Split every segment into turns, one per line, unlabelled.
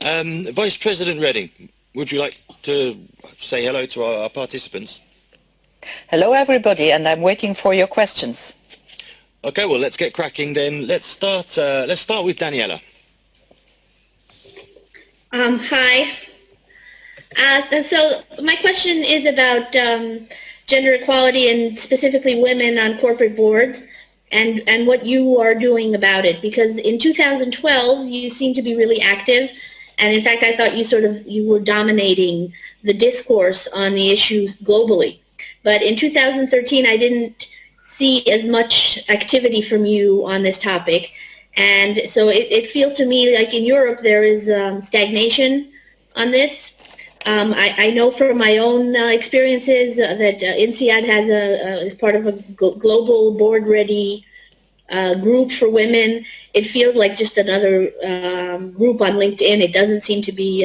Vice President Reding, would you like to say hello to our participants?
Hello everybody, and I'm waiting for your questions.
Okay, well let's get cracking then. Let's start with Daniela.
Hi. So my question is about gender equality and specifically women on corporate boards and what you are doing about it. Because in 2012, you seem to be really active. And in fact, I thought you were dominating the discourse on the issues globally. But in 2013, I didn't see as much activity from you on this topic. And so it feels to me like in Europe there is stagnation on this. I know from my own experiences that INSEAD has is part of a global board-ready group for women. It feels like just another group on LinkedIn. It doesn't seem to be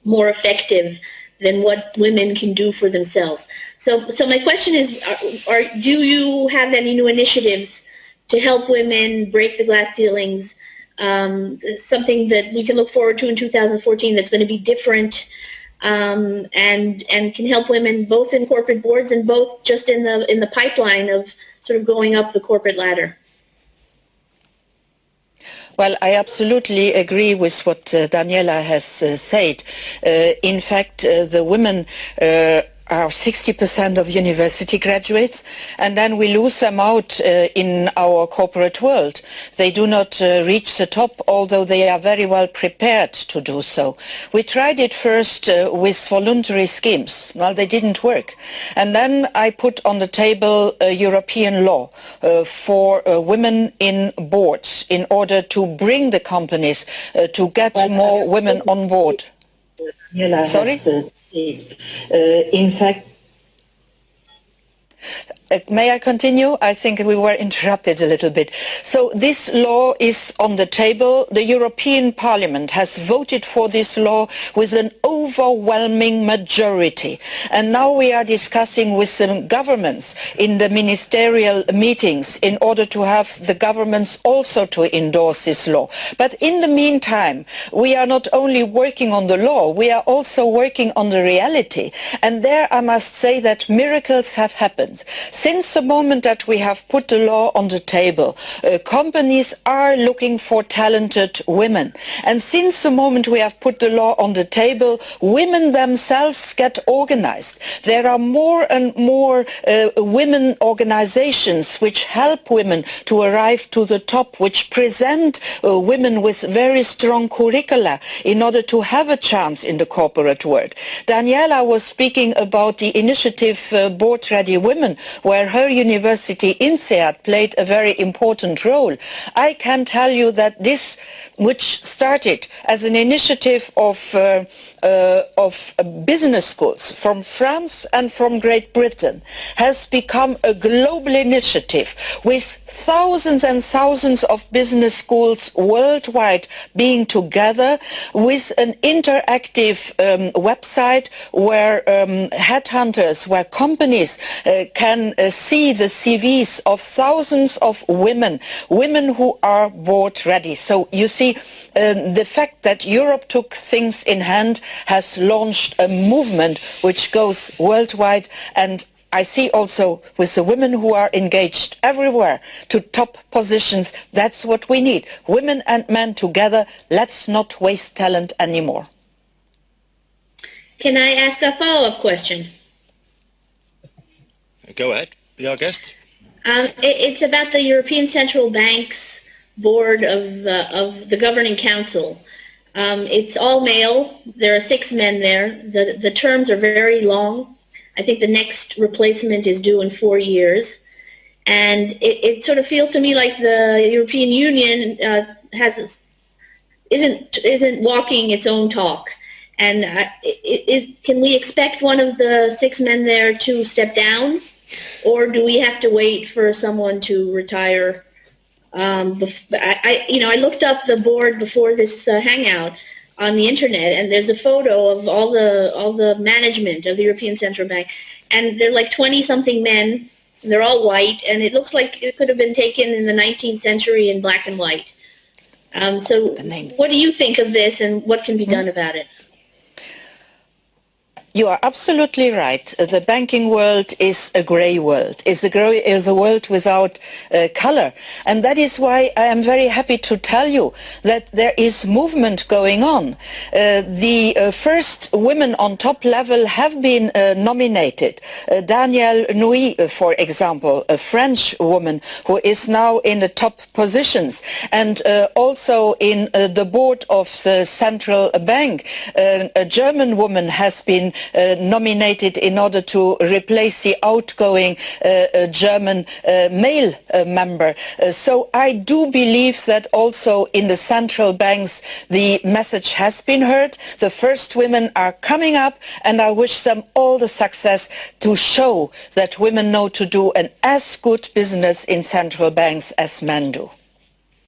more effective than what women can do for themselves. So my question is, do you have any new initiatives to help women break the glass ceilings, something that we can look forward to in 2014 that's going to be different and can help women both in corporate boards and both just in the pipeline of sort of going up the corporate ladder?
Well, I absolutely agree with what Daniela has said. In fact, the women are 60% of university graduates, and then we lose them out in our corporate world. They do not reach the top, although they are very well prepared to do so. We tried it first with voluntary schemes. Well, they didn't work. And then I put on the table a European law for women in boards in order to bring the companies to get more women on board. Sorry? In fact, may I continue? I think we were interrupted a little bit. So this law is on the table. The European Parliament has voted for this law with an overwhelming majority. And now we are discussing with the governments in the ministerial meetings in order to have the governments also to endorse this law. But in the meantime, we are not only working on the law, we are also working on the reality. And there I must say that miracles have happened. Since the moment that we have put the law on the table, companies are looking for talented women. And since the moment we have put the law on the table, women themselves get organized. There are more and more women organizations which help women to arrive to the top, which present women with very strong curricula in order to have a chance in the corporate world. Daniela was speaking about the initiative Board Ready Women, where her university, INSEAD, played a very important role. I can tell you that this, which started as an initiative of business schools from France and from Great Britain, has become a global initiative with thousands and thousands of business schools worldwide being together, with an interactive website where headhunters, where companies can see the CVs of thousands of women who are board ready. So you see, the fact that Europe took things in hand has launched a movement which goes worldwide, and I see also with the women who are engaged everywhere to top positions, that's what we need. Women and men together. Let's not waste talent anymore.
Can I ask a follow-up question?
Go ahead, be our guest.
It's about the European Central Bank's board of the governing council. It's all male. There are 6 men there. The terms are very long. I think the next replacement is due in 4 years. And it sort of feels to me like the European Union isn't walking its own talk. And can we expect one of the 6 men there to step down? Or do we have to wait for someone to retire? I looked up the board before this hangout on the internet, and there's a photo of all the management of the European Central Bank, and they're like 20-something men. And they're all white, and it looks like it could have been taken in the 19th century in black and white. So what do you think of this, and what can be done about it?
You are absolutely right. The banking world is a grey world, is a world without colour. And that is why I am very happy to tell you that there is movement going on. The first women on top level have been nominated. Danielle Nouy, for example, a French woman who is now in the top positions, and also in the board of the central bank. A German woman has been nominated in order to replace the outgoing German male member. So I do believe that also in the central banks the message has been heard. The first women are coming up, and I wish them all the success to show that women know to do an as good business in central banks as men do.